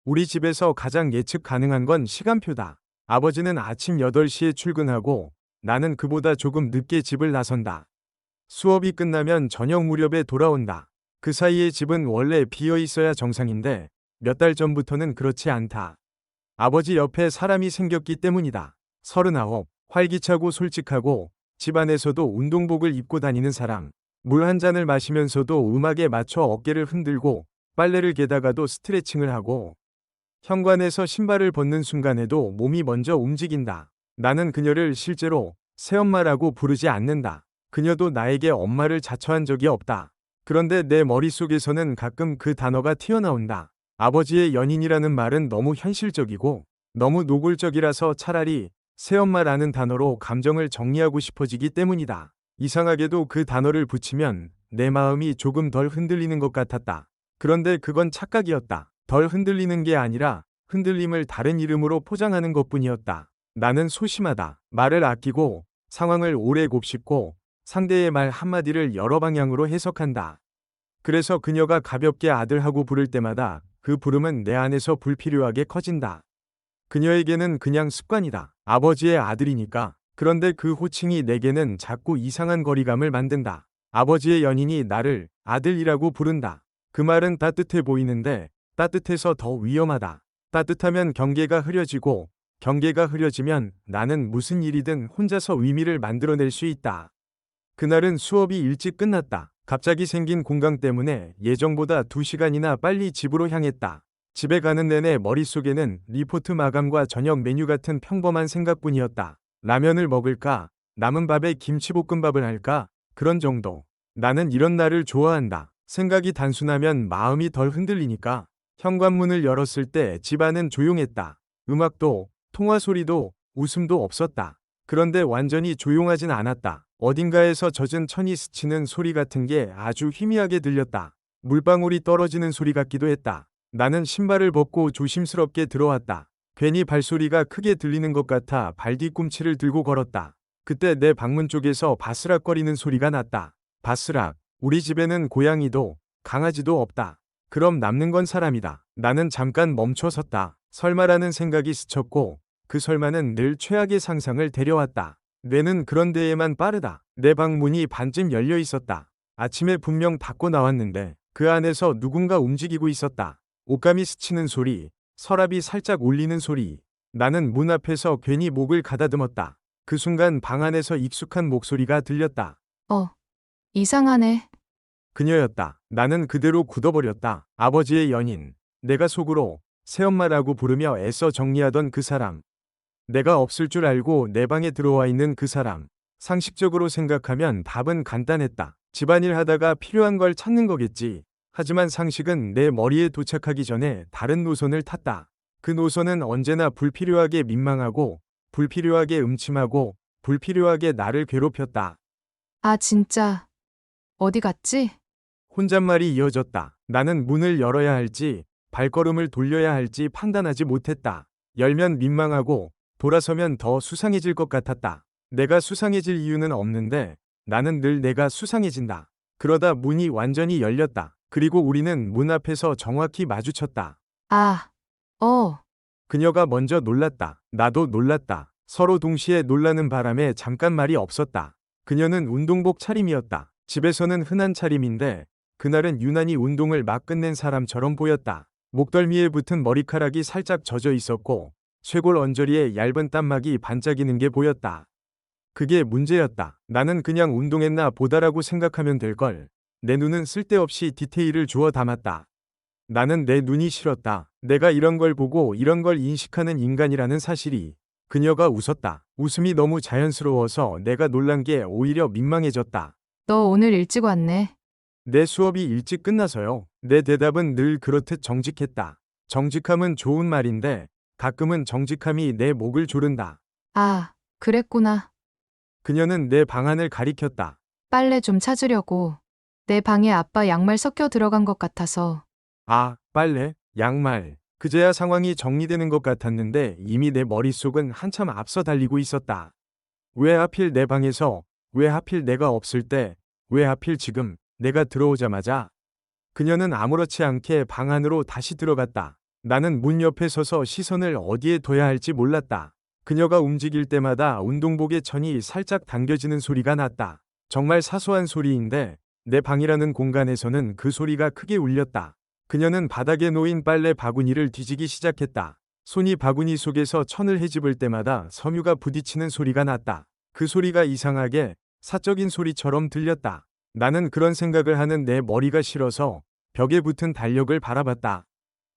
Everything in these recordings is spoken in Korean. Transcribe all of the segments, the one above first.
우리 집에서 가장 예측 가능한 건 시간표다. 아버지는 아침 8시에 출근하고 나는 그보다 조금 늦게 집을 나선다. 수업이 끝나면 저녁 무렵에 돌아온다. 그 사이에 집은 원래 비어 있어야 정상인데 몇 달 전부터는 그렇지 않다. 아버지 옆에 사람이 생겼기 때문이다. 39, 활기차고 솔직하고 집안에서도 운동복을 입고 다니는 사람. 물 한 잔을 마시면서도 음악에 맞춰 어깨를 흔들고 빨래를 개다가도 스트레칭을 하고 현관에서 신발을 벗는 순간에도 몸이 먼저 움직인다. 나는 그녀를 실제로 새엄마라고 부르지 않는다. 그녀도 나에게 엄마를 자처한 적이 없다. 그런데 내 머릿속에서는 가끔 그 단어가 튀어나온다. 아버지의 연인이라는 말은 너무 현실적이고 너무 노골적이라서 차라리 새엄마라는 단어로 감정을 정리하고 싶어지기 때문이다. 이상하게도 그 단어를 붙이면 내 마음이 조금 덜 흔들리는 것 같았다. 그런데 그건 착각이었다. 덜 흔들리는 게 아니라 흔들림을 다른 이름으로 포장하는 것뿐이었다. 나는 소심하다. 말을 아끼고 상황을 오래 곱씹고 상대의 말 한마디를 여러 방향으로 해석한다. 그래서 그녀가 가볍게 아들하고 부를 때마다 그 부름은 내 안에서 불필요하게 커진다. 그녀에게는 그냥 습관이다. 아버지의 아들이니까. 그런데 그 호칭이 내게는 자꾸 이상한 거리감을 만든다. 아버지의 연인이 나를 아들이라고 부른다. 그 말은 따뜻해 보이는데 따뜻해서 더 위험하다. 따뜻하면 경계가 흐려지고 경계가 흐려지면 나는 무슨 일이든 혼자서 의미를 만들어낼 수 있다. 그날은 수업이 일찍 끝났다. 갑자기 생긴 공강 때문에 예정보다 2시간이나 빨리 집으로 향했다. 집에 가는 내내 머릿속에는 리포트 마감과 저녁 메뉴 같은 평범한 생각뿐이었다. 라면을 먹을까? 남은 밥에 김치볶음밥을 할까? 그런 정도. 나는 이런 날을 좋아한다. 생각이 단순하면 마음이 덜 흔들리니까. 현관문을 열었을 때 집안은 조용했다. 음악도, 통화 소리도, 웃음도 없었다. 그런데 완전히 조용하진 않았다. 어딘가에서 젖은 천이 스치는 소리 같은 게 아주 희미하게 들렸다. 물방울이 떨어지는 소리 같기도 했다. 나는 신발을 벗고 조심스럽게 들어왔다. 괜히 발소리가 크게 들리는 것 같아 발 뒤꿈치를 들고 걸었다. 그때 내 방문 쪽에서 바스락거리는 소리가 났다. 바스락. 우리 집에는 고양이도 강아지도 없다. 그럼 남는 건 사람이다. 나는 잠깐 멈춰 섰다. 설마라는 생각이 스쳤고 그 설마는 늘 최악의 상상을 데려왔다. 뇌는 그런 데에만 빠르다. 내 방문이 반쯤 열려 있었다. 아침에 분명 닫고 나왔는데 그 안에서 누군가 움직이고 있었다. 옷감이 스치는 소리, 서랍이 살짝 울리는 소리. 나는 문 앞에서 괜히 목을 가다듬었다. 그 순간 방 안에서 익숙한 목소리가 들렸다. 이상하네. 그녀였다. 나는 그대로 굳어버렸다. 아버지의 연인. 내가 속으로 새엄마라고 부르며 애써 정리하던 그 사람. 내가 없을 줄 알고 내 방에 들어와 있는 그 사람. 상식적으로 생각하면 답은 간단했다. 집안일 하다가 필요한 걸 찾는 거겠지. 하지만 상식은 내 머리에 도착하기 전에 다른 노선을 탔다. 그 노선은 언제나 불필요하게 민망하고, 불필요하게 음침하고, 불필요하게 나를 괴롭혔다. 아, 진짜. 어디 갔지? 혼잣말이 이어졌다. 나는 문을 열어야 할지, 발걸음을 돌려야 할지 판단하지 못했다. 열면 민망하고, 돌아서면 더 수상해질 것 같았다. 내가 수상해질 이유는 없는데, 나는 늘 내가 수상해진다. 그러다 문이 완전히 열렸다. 그리고 우리는 문 앞에서 정확히 마주쳤다. 아, 어, 그녀가 먼저 놀랐다. 나도 놀랐다. 서로 동시에 놀라는 바람에 잠깐 말이 없었다. 그녀는 운동복 차림이었다. 집에서는 흔한 차림인데 그날은 유난히 운동을 막 끝낸 사람처럼 보였다. 목덜미에 붙은 머리카락이 살짝 젖어 있었고 쇄골 언저리에 얇은 땀막이 반짝이는 게 보였다. 그게 문제였다. 나는 그냥 운동했나 보다라고 생각하면 될걸. 내 눈은 쓸데없이 디테일을 주워 담았다. 나는 내 눈이 싫었다. 내가 이런 걸 보고 이런 걸 인식하는 인간이라는 사실이. 그녀가 웃었다. 웃음이 너무 자연스러워서 내가 놀란 게 오히려 민망해졌다. 너 오늘 일찍 왔네. 내 수업이 일찍 끝나서요. 내 대답은 늘 그렇듯 정직했다. 정직함은 좋은 말인데 가끔은 정직함이 내 목을 조른다. 아, 그랬구나. 그녀는 내 방안을 가리켰다. 빨래 좀 찾으려고. 내 방에 아빠 양말 섞여 들어간 것 같아서. 아, 빨래, 양말. 그제야 상황이 정리되는 것 같았는데 이미 내 머릿속은 한참 앞서 달리고 있었다. 왜 하필 내 방에서, 왜 하필 내가 없을 때, 왜 하필 지금, 내가 들어오자마자. 그녀는 아무렇지 않게 방 안으로 다시 들어갔다. 나는 문 옆에 서서 시선을 어디에 둬야 할지 몰랐다. 그녀가 움직일 때마다 운동복의 천이 살짝 당겨지는 소리가 났다. 정말 사소한 소리인데 내 방이라는 공간에서는 그 소리가 크게 울렸다. 그녀는 바닥에 놓인 빨래 바구니를 뒤지기 시작했다. 손이 바구니 속에서 천을 헤집을 때마다 섬유가 부딪히는 소리가 났다. 그 소리가 이상하게 사적인 소리처럼 들렸다. 나는 그런 생각을 하는 내 머리가 싫어서 벽에 붙은 달력을 바라봤다.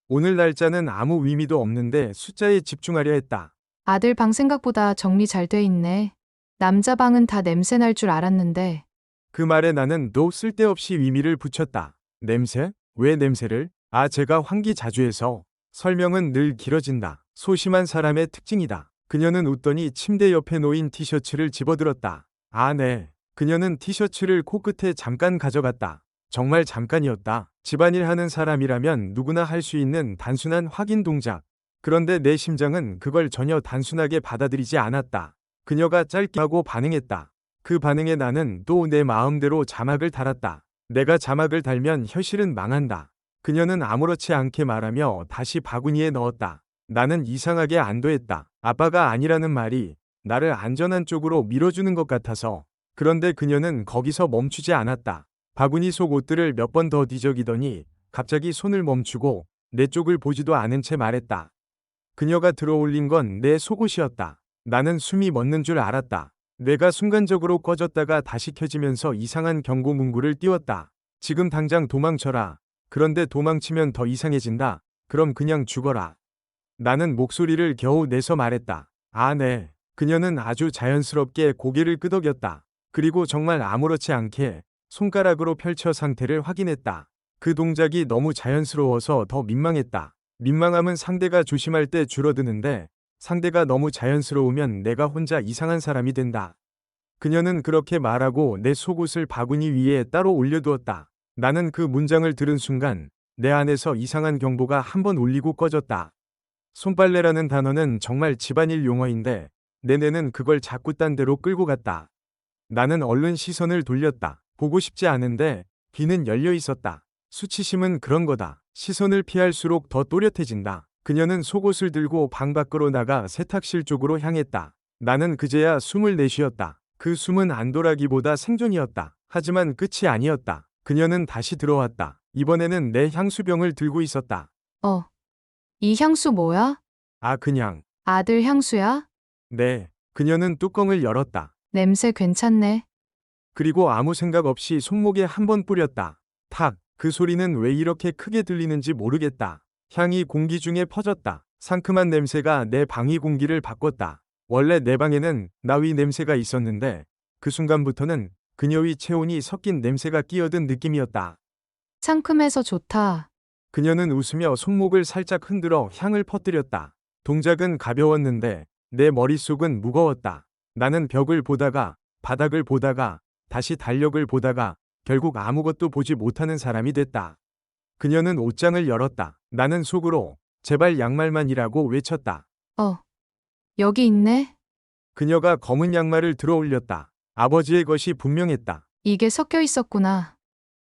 오늘 날짜는 아무 의미도 없는데 숫자에 집중하려 했다. 아들 방 생각보다 정리 잘 돼 있네. 남자 방은 다 냄새 날 줄 알았는데. 그 말에 나는 또 쓸데없이 의미를 붙였다. 냄새? 왜 냄새를? 아, 제가 환기자주해서. 설명은 늘 길어진다. 소심한 사람의 특징이다. 그녀는 웃더니 침대 옆에 놓인 티셔츠를 집어들었다. 아, 네. 그녀는 티셔츠를 코끝에 잠깐 가져갔다. 정말 잠깐이었다. 집안일 하는 사람이라면 누구나 할 수 있는 단순한 확인 동작. 그런데 내 심장은 그걸 전혀 단순하게 받아들이지 않았다. 그녀가 짧게 하고 반응했다. 그 반응에 나는 또 내 마음대로 자막을 달았다. 내가 자막을 달면 현실은 망한다. 그녀는 아무렇지 않게 말하며 다시 바구니에 넣었다. 나는 이상하게 안도했다. 아빠가 아니라는 말이 나를 안전한 쪽으로 밀어주는 것 같아서. 그런데 그녀는 거기서 멈추지 않았다. 바구니 속 옷들을 몇 번 더 뒤적이더니 갑자기 손을 멈추고 내 쪽을 보지도 않은 채 말했다. 그녀가 들어올린 건 내 속옷이었다. 나는 숨이 멎는 줄 알았다. 뇌가 순간적으로 꺼졌다가 다시 켜지면서 이상한 경고 문구를 띄웠다. 지금 당장 도망쳐라. 그런데 도망치면 더 이상해진다. 그럼 그냥 죽어라. 나는 목소리를 겨우 내서 말했다. 아, 네. 그녀는 아주 자연스럽게 고개를 끄덕였다. 그리고 정말 아무렇지 않게 손가락으로 펼쳐 상태를 확인했다. 그 동작이 너무 자연스러워서 더 민망했다. 민망함은 상대가 조심할 때 줄어드는데 상대가 너무 자연스러우면 내가 혼자 이상한 사람이 된다. 그녀는 그렇게 말하고 내 속옷을 바구니 위에 따로 올려두었다. 나는 그 문장을 들은 순간 내 안에서 이상한 경보가 한 번 울리고 꺼졌다. 손빨래라는 단어는 정말 집안일 용어인데 내 뇌는 그걸 자꾸 딴 데로 끌고 갔다. 나는 얼른 시선을 돌렸다. 보고 싶지 않은데 귀는 열려 있었다. 수치심은 그런 거다. 시선을 피할수록 더 또렷해진다. 그녀는 속옷을 들고 방 밖으로 나가 세탁실 쪽으로 향했다. 나는 그제야 숨을 내쉬었다. 그 숨은 안도라기보다 생존이었다. 하지만 끝이 아니었다. 그녀는 다시 들어왔다. 이번에는 내 향수병을 들고 있었다. 이 향수 뭐야? 아, 그냥. 아들 향수야? 네. 그녀는 뚜껑을 열었다. 냄새 괜찮네. 그리고 아무 생각 없이 손목에 한 번 뿌렸다. 탁. 그 소리는 왜 이렇게 크게 들리는지 모르겠다. 향이 공기 중에 퍼졌다. 상큼한 냄새가 내 방위 공기를 바꿨다. 원래 내 방에는 나위 냄새가 있었는데 그 순간부터는 그녀의 체온이 섞인 냄새가 끼어든 느낌이었다. 상큼해서 좋다. 그녀는 웃으며 손목을 살짝 흔들어 향을 퍼뜨렸다. 동작은 가벼웠는데 내 머릿속은 무거웠다. 나는 벽을 보다가 바닥을 보다가 다시 달력을 보다가 결국 아무것도 보지 못하는 사람이 됐다. 그녀는 옷장을 열었다. 나는 속으로 제발 양말만이라고 외쳤다. 여기 있네. 그녀가 검은 양말을 들어 올렸다. 아버지의 것이 분명했다. 이게 섞여 있었구나.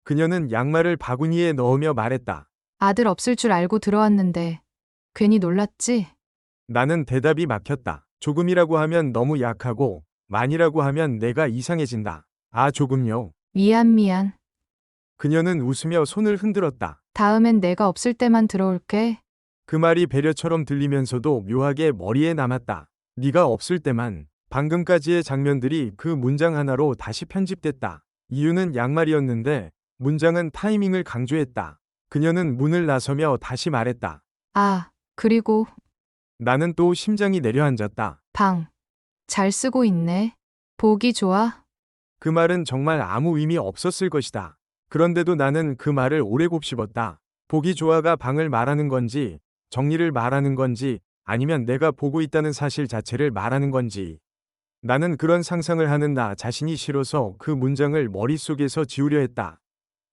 그녀는 양말을 바구니에 넣으며 말했다. 아들 없을 줄 알고 들어왔는데 괜히 놀랐지? 나는 대답이 막혔다. 조금이라고 하면 너무 약하고 많이라고 하면 내가 이상해진다. 아, 조금요. 미안. 그녀는 웃으며 손을 흔들었다. 다음엔 내가 없을 때만 들어올게. 그 말이 배려처럼 들리면서도 묘하게 머리에 남았다. 네가 없을 때만. 방금까지의 장면들이 그 문장 하나로 다시 편집됐다. 이유는 양말이었는데 문장은 타이밍을 강조했다. 그녀는 문을 나서며 다시 말했다. 아, 그리고 나는 또 심장이 내려앉았다. 방. 잘 쓰고 있네. 보기 좋아. 그 말은 정말 아무 의미 없었을 것이다. 그런데도 나는 그 말을 오래 곱씹었다. 보기 좋아가 방을 말하는 건지, 정리를 말하는 건지, 아니면 내가 보고 있다는 사실 자체를 말하는 건지. 나는 그런 상상을 하는 나 자신이 싫어서 그 문장을 머릿속에서 지우려 했다.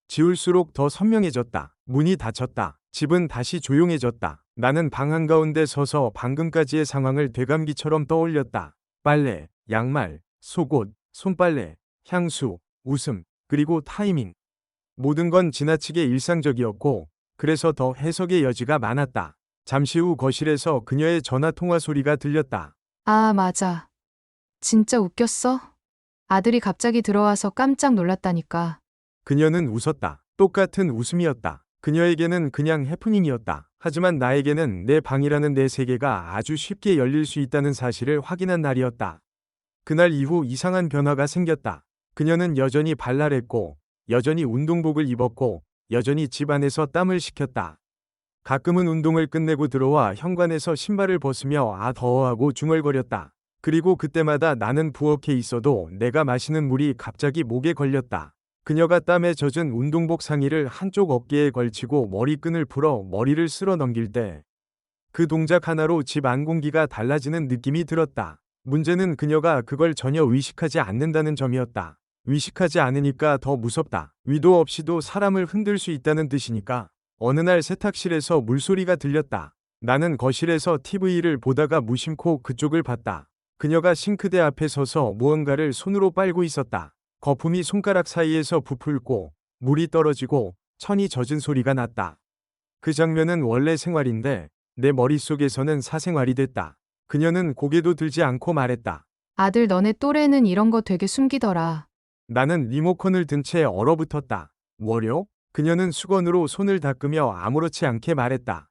지울수록 더 선명해졌다. 문이 닫혔다. 집은 다시 조용해졌다. 나는 방 한가운데 서서 방금까지의 상황을 되감기처럼 떠올렸다. 빨래, 양말, 속옷, 손빨래, 향수, 웃음, 그리고 타이밍. 모든 건 지나치게 일상적이었고, 그래서 더 해석의 여지가 많았다. 잠시 후 거실에서 그녀의 전화 통화 소리가 들렸다. 아, 맞아. 진짜 웃겼어? 아들이 갑자기 들어와서 깜짝 놀랐다니까. 그녀는 웃었다. 똑같은 웃음이었다. 그녀에게는 그냥 해프닝이었다. 하지만 나에게는 내 방이라는 내 세계가 아주 쉽게 열릴 수 있다는 사실을 확인한 날이었다. 그날 이후 이상한 변화가 생겼다. 그녀는 여전히 발랄했고, 여전히 운동복을 입었고, 여전히 집 안에서 땀을 식혔다. 가끔은 운동을 끝내고 들어와 현관에서 신발을 벗으며 아 더워하고 중얼거렸다. 그리고 그때마다 나는 부엌에 있어도 내가 마시는 물이 갑자기 목에 걸렸다. 그녀가 땀에 젖은 운동복 상의를 한쪽 어깨에 걸치고 머리끈을 풀어 머리를 쓸어 넘길 때 그 동작 하나로 집 안 공기가 달라지는 느낌이 들었다. 문제는 그녀가 그걸 전혀 의식하지 않는다는 점이었다. 의식하지 않으니까 더 무섭다. 위도 없이도 사람을 흔들 수 있다는 뜻이니까. 어느 날 세탁실에서 물소리가 들렸다. 나는 거실에서 TV를 보다가 무심코 그쪽을 봤다. 그녀가 싱크대 앞에 서서 무언가를 손으로 빨고 있었다. 거품이 손가락 사이에서 부풀고 물이 떨어지고 천이 젖은 소리가 났다. 그 장면은 원래 생활인데 내 머릿속에서는 사생활이 됐다. 그녀는 고개도 들지 않고 말했다. 아들 너네 또래는 이런 거 되게 숨기더라. 나는 리모컨을 든 채 얼어붙었다. 뭐려? 그녀는 수건으로 손을 닦으며 아무렇지 않게 말했다.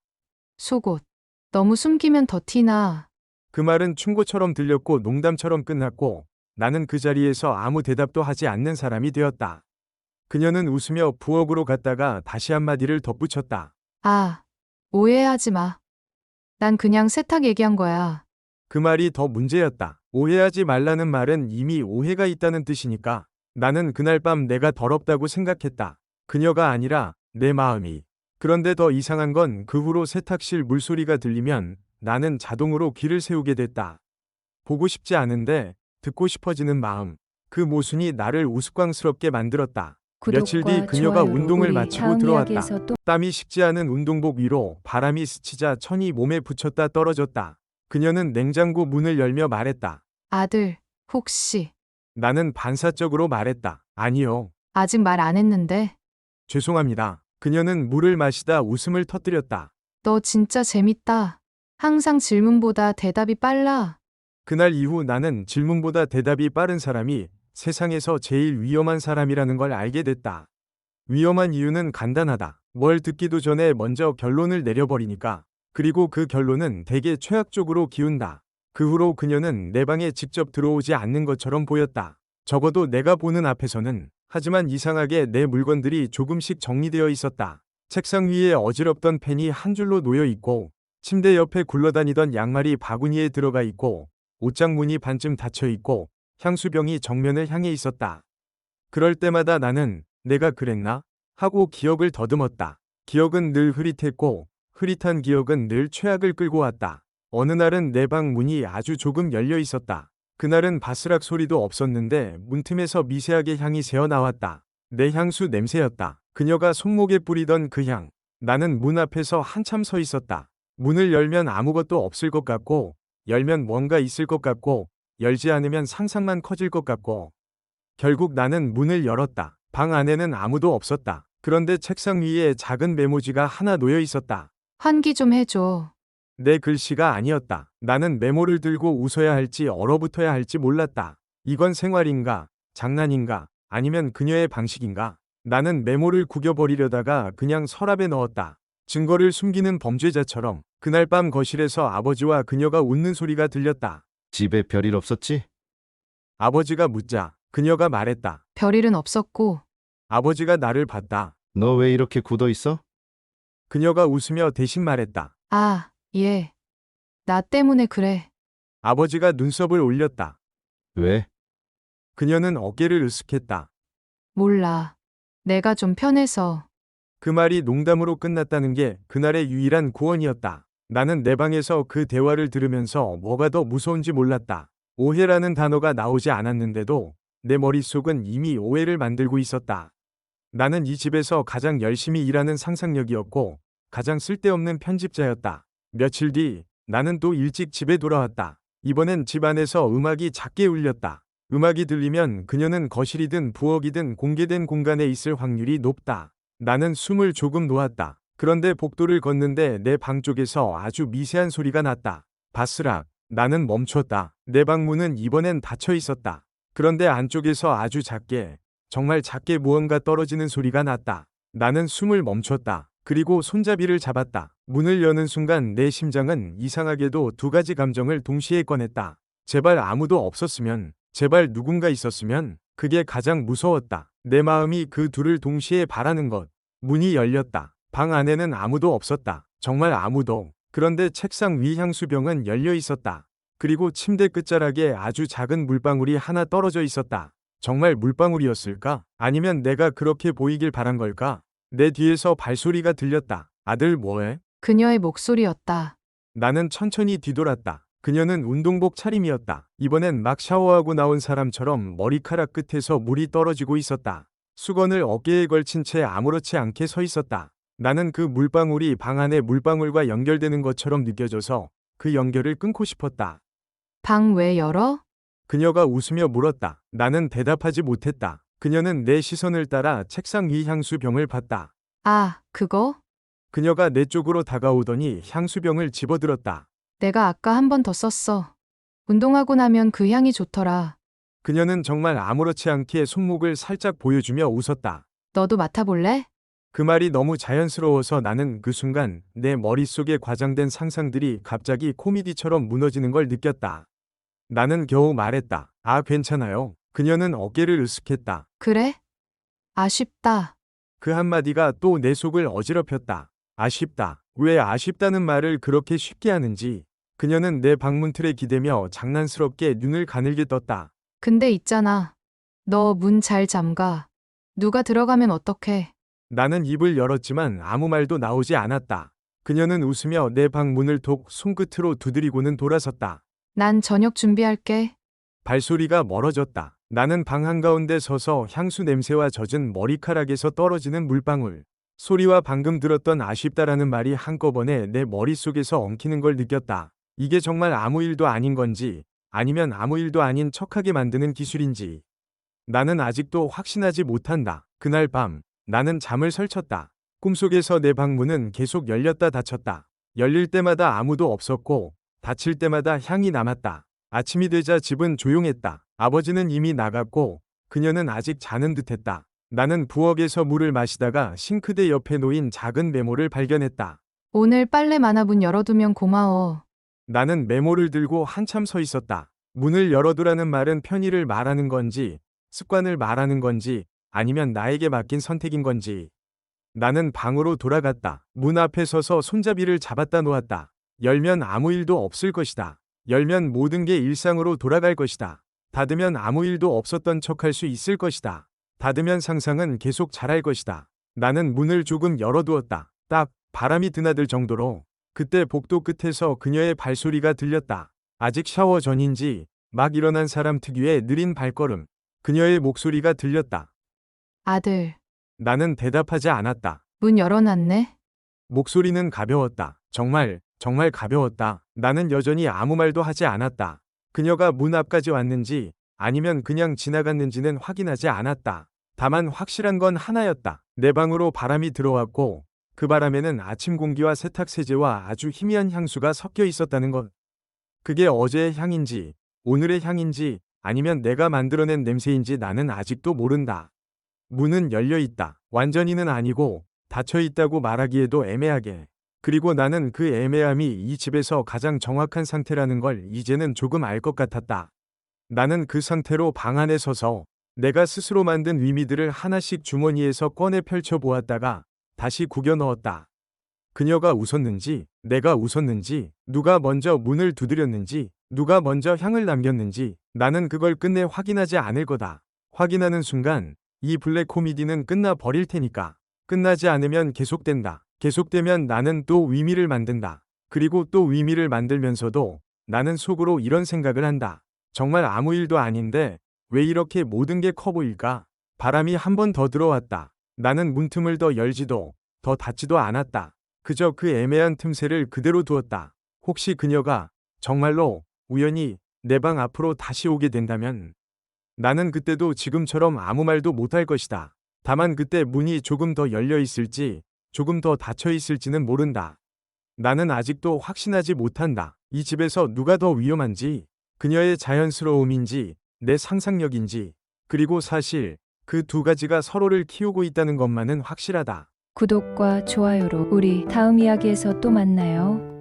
속옷. 너무 숨기면 더 티나. 그 말은 충고처럼 들렸고 농담처럼 끝났고 나는 그 자리에서 아무 대답도 하지 않는 사람이 되었다. 그녀는 웃으며 부엌으로 갔다가 다시 한마디를 덧붙였다. 아, 오해하지 마. 난 그냥 세탁 얘기한 거야. 그 말이 더 문제였다. 오해하지 말라는 말은 이미 오해가 있다는 뜻이니까. 나는 그날 밤 내가 더럽다고 생각했다. 그녀가 아니라 내 마음이. 그런데 더 이상한 건 그 후로 세탁실 물소리가 들리면 나는 자동으로 귀를 세우게 됐다. 보고 싶지 않은데 듣고 싶어지는 마음. 그 모순이 나를 우스꽝스럽게 만들었다. 며칠 뒤 그녀가 운동을 마치고 들어왔다. 땀이 식지 않은 운동복 위로 바람이 스치자 천이 몸에 붙였다 떨어졌다. 그녀는 냉장고 문을 열며 말했다. 아들, 혹시 나는 반사적으로 말했다. 아니요. 아직 말 안 했는데. 죄송합니다. 그녀는 물을 마시다 웃음을 터뜨렸다. 너 진짜 재밌다. 항상 질문보다 대답이 빨라. 그날 이후 나는 질문보다 대답이 빠른 사람이 세상에서 제일 위험한 사람이라는 걸 알게 됐다. 위험한 이유는 간단하다. 뭘 듣기도 전에 먼저 결론을 내려버리니까. 그리고 그 결론은 되게 최악적으로 기운다. 그 후로 그녀는 내 방에 직접 들어오지 않는 것처럼 보였다. 적어도 내가 보는 앞에서는. 하지만 이상하게 내 물건들이 조금씩 정리되어 있었다. 책상 위에 어지럽던 펜이 한 줄로 놓여 있고, 침대 옆에 굴러다니던 양말이 바구니에 들어가 있고, 옷장 문이 반쯤 닫혀 있고, 향수병이 정면을 향해 있었다. 그럴 때마다 나는 내가 그랬나? 하고 기억을 더듬었다. 기억은 늘 흐릿했고, 흐릿한 기억은 늘 최악을 끌고 왔다. 어느 날은 내 방 문이 아주 조금 열려 있었다. 그날은 바스락 소리도 없었는데 문틈에서 미세하게 향이 새어나왔다. 내 향수 냄새였다. 그녀가 손목에 뿌리던 그 향. 나는 문 앞에서 한참 서 있었다. 문을 열면 아무것도 없을 것 같고, 열면 뭔가 있을 것 같고, 열지 않으면 상상만 커질 것 같고. 결국 나는 문을 열었다. 방 안에는 아무도 없었다. 그런데 책상 위에 작은 메모지가 하나 놓여 있었다. 환기 좀 해줘. 내 글씨가 아니었다. 나는 메모를 들고 웃어야 할지 얼어붙어야 할지 몰랐다. 이건 생활인가, 장난인가, 아니면 그녀의 방식인가. 나는 메모를 구겨버리려다가 그냥 서랍에 넣었다. 증거를 숨기는 범죄자처럼. 그날 밤 거실에서 아버지와 그녀가 웃는 소리가 들렸다. 집에 별일 없었지? 아버지가 묻자 그녀가 말했다. 별일은 없었고. 아버지가 나를 봤다. 너 왜 이렇게 굳어 있어? 그녀가 웃으며 대신 말했다. 아, 예. 나 때문에 그래. 아버지가 눈썹을 올렸다. 왜? 그녀는 어깨를 으쓱했다. 몰라. 내가 좀 편해서. 그 말이 농담으로 끝났다는 게 그날의 유일한 구원이었다. 나는 내 방에서 그 대화를 들으면서 뭐가 더 무서운지 몰랐다. 오해라는 단어가 나오지 않았는데도 내 머릿속은 이미 오해를 만들고 있었다. 나는 이 집에서 가장 열심히 일하는 상상력이었고 가장 쓸데없는 편집자였다. 며칠 뒤 나는 또 일찍 집에 돌아왔다. 이번엔 집 안에서 음악이 작게 울렸다. 음악이 들리면 그녀는 거실이든 부엌이든 공개된 공간에 있을 확률이 높다. 나는 숨을 조금 놓았다. 그런데 복도를 걷는데 내 방 쪽에서 아주 미세한 소리가 났다. 바스락. 나는 멈췄다. 내 방 문은 이번엔 닫혀 있었다. 그런데 안쪽에서 아주 작게, 정말 작게 무언가 떨어지는 소리가 났다. 나는 숨을 멈췄다. 그리고 손잡이를 잡았다. 문을 여는 순간 내 심장은 이상하게도 두 가지 감정을 동시에 꺼냈다. 제발 아무도 없었으면, 제발 누군가 있었으면, 그게 가장 무서웠다. 내 마음이 그 둘을 동시에 바라는 것. 문이 열렸다. 방 안에는 아무도 없었다. 정말 아무도. 그런데 책상 위 향수병은 열려 있었다. 그리고 침대 끝자락에 아주 작은 물방울이 하나 떨어져 있었다. 정말 물방울이었을까? 아니면 내가 그렇게 보이길 바란 걸까? 내 뒤에서 발소리가 들렸다. 아들 뭐해? 그녀의 목소리였다. 나는 천천히 뒤돌았다. 그녀는 운동복 차림이었다. 이번엔 막 샤워하고 나온 사람처럼 머리카락 끝에서 물이 떨어지고 있었다. 수건을 어깨에 걸친 채 아무렇지 않게 서 있었다. 나는 그 물방울이 방 안의 물방울과 연결되는 것처럼 느껴져서 그 연결을 끊고 싶었다. 방 왜 열어? 그녀가 웃으며 물었다. 나는 대답하지 못했다. 그녀는 내 시선을 따라 책상 위 향수병을 봤다. 아, 그거? 그녀가 내 쪽으로 다가오더니 향수병을 집어들었다. 내가 아까 한 번 더 썼어. 운동하고 나면 그 향이 좋더라. 그녀는 정말 아무렇지 않게 손목을 살짝 보여주며 웃었다. 너도 맡아볼래? 그 말이 너무 자연스러워서 나는 그 순간 내 머릿속에 과장된 상상들이 갑자기 코미디처럼 무너지는 걸 느꼈다. 나는 겨우 말했다. 아, 괜찮아요. 그녀는 어깨를 으쓱했다. 그래? 아쉽다. 그 한마디가 또 내 속을 어지럽혔다. 아쉽다. 왜 아쉽다는 말을 그렇게 쉽게 하는지. 그녀는 내 방문틀에 기대며 장난스럽게 눈을 가늘게 떴다. 근데 있잖아. 너 문 잘 잠가. 누가 들어가면 어떡해? 나는 입을 열었지만 아무 말도 나오지 않았다. 그녀는 웃으며 내 방 문을 톡 손끝으로 두드리고는 돌아섰다. 난 저녁 준비할게. 발소리가 멀어졌다. 나는 방 한가운데 서서 향수 냄새와 젖은 머리카락에서 떨어지는 물방울. 소리와 방금 들었던 아쉽다라는 말이 한꺼번에 내 머릿속에서 엉키는 걸 느꼈다. 이게 정말 아무 일도 아닌 건지, 아니면 아무 일도 아닌 척하게 만드는 기술인지. 나는 아직도 확신하지 못한다. 그날 밤, 나는 잠을 설쳤다. 꿈속에서 내 방문은 계속 열렸다 닫혔다. 열릴 때마다 아무도 없었고, 닫힐 때마다 향이 남았다. 아침이 되자 집은 조용했다. 아버지는 이미 나갔고, 그녀는 아직 자는 듯했다. 나는 부엌에서 물을 마시다가 싱크대 옆에 놓인 작은 메모를 발견했다. 오늘 빨래 많아 문 열어두면 고마워. 나는 메모를 들고 한참 서 있었다. 문을 열어두라는 말은 편의를 말하는 건지, 습관을 말하는 건지, 아니면 나에게 맡긴 선택인 건지. 나는 방으로 돌아갔다. 문 앞에 서서 손잡이를 잡았다 놓았다. 열면 아무 일도 없을 것이다. 열면 모든 게 일상으로 돌아갈 것이다. 닫으면 아무 일도 없었던 척할 수 있을 것이다. 닫으면 상상은 계속 자랄 것이다. 나는 문을 조금 열어두었다. 딱 바람이 드나들 정도로. 그때 복도 끝에서 그녀의 발소리가 들렸다. 아직 샤워 전인지 막 일어난 사람 특유의 느린 발걸음. 그녀의 목소리가 들렸다. 아들, 나는 대답하지 않았다. 문 열어놨네. 목소리는 가벼웠다. 정말 가벼웠다. 나는 여전히 아무 말도 하지 않았다. 그녀가 문 앞까지 왔는지 아니면 그냥 지나갔는지는 확인하지 않았다. 다만 확실한 건 하나였다. 내 방으로 바람이 들어왔고 그 바람에는 아침 공기와 세탁 세제와 아주 희미한 향수가 섞여 있었다는 것. 그게 어제의 향인지 오늘의 향인지 아니면 내가 만들어낸 냄새인지 나는 아직도 모른다. 문은 열려 있다. 완전히는 아니고 닫혀 있다고 말하기에도 애매하게. 그리고 나는 그 애매함이 이 집에서 가장 정확한 상태라는 걸 이제는 조금 알 것 같았다. 나는 그 상태로 방 안에 서서 내가 스스로 만든 위미들을 하나씩 주머니에서 꺼내 펼쳐 보았다가 다시 구겨 넣었다. 그녀가 웃었는지, 내가 웃었는지, 누가 먼저 문을 두드렸는지, 누가 먼저 향을 남겼는지, 나는 그걸 끝내 확인하지 않을 거다. 확인하는 순간, 이 블랙 코미디는 끝나 버릴 테니까. 끝나지 않으면 계속된다. 계속되면 나는 또 위미를 만든다. 그리고 또 위미를 만들면서도 나는 속으로 이런 생각을 한다. 정말 아무 일도 아닌데 왜 이렇게 모든 게 커 보일까? 바람이 한 번 더 들어왔다. 나는 문틈을 더 열지도 더 닫지도 않았다. 그저 그 애매한 틈새를 그대로 두었다. 혹시 그녀가 정말로 우연히 내 방 앞으로 다시 오게 된다면 나는 그때도 지금처럼 아무 말도 못할 것이다. 다만 그때 문이 조금 더 열려 있을지 조금 더 닫혀 있을지는 모른다. 나는 아직도 확신하지 못한다. 이 집에서 누가 더 위험한지, 그녀의 자연스러움인지, 내 상상력인지, 그리고 사실 그 두 가지가 서로를 키우고 있다는 것만은 확실하다. 구독과 좋아요로 우리 다음 이야기에서 또 만나요.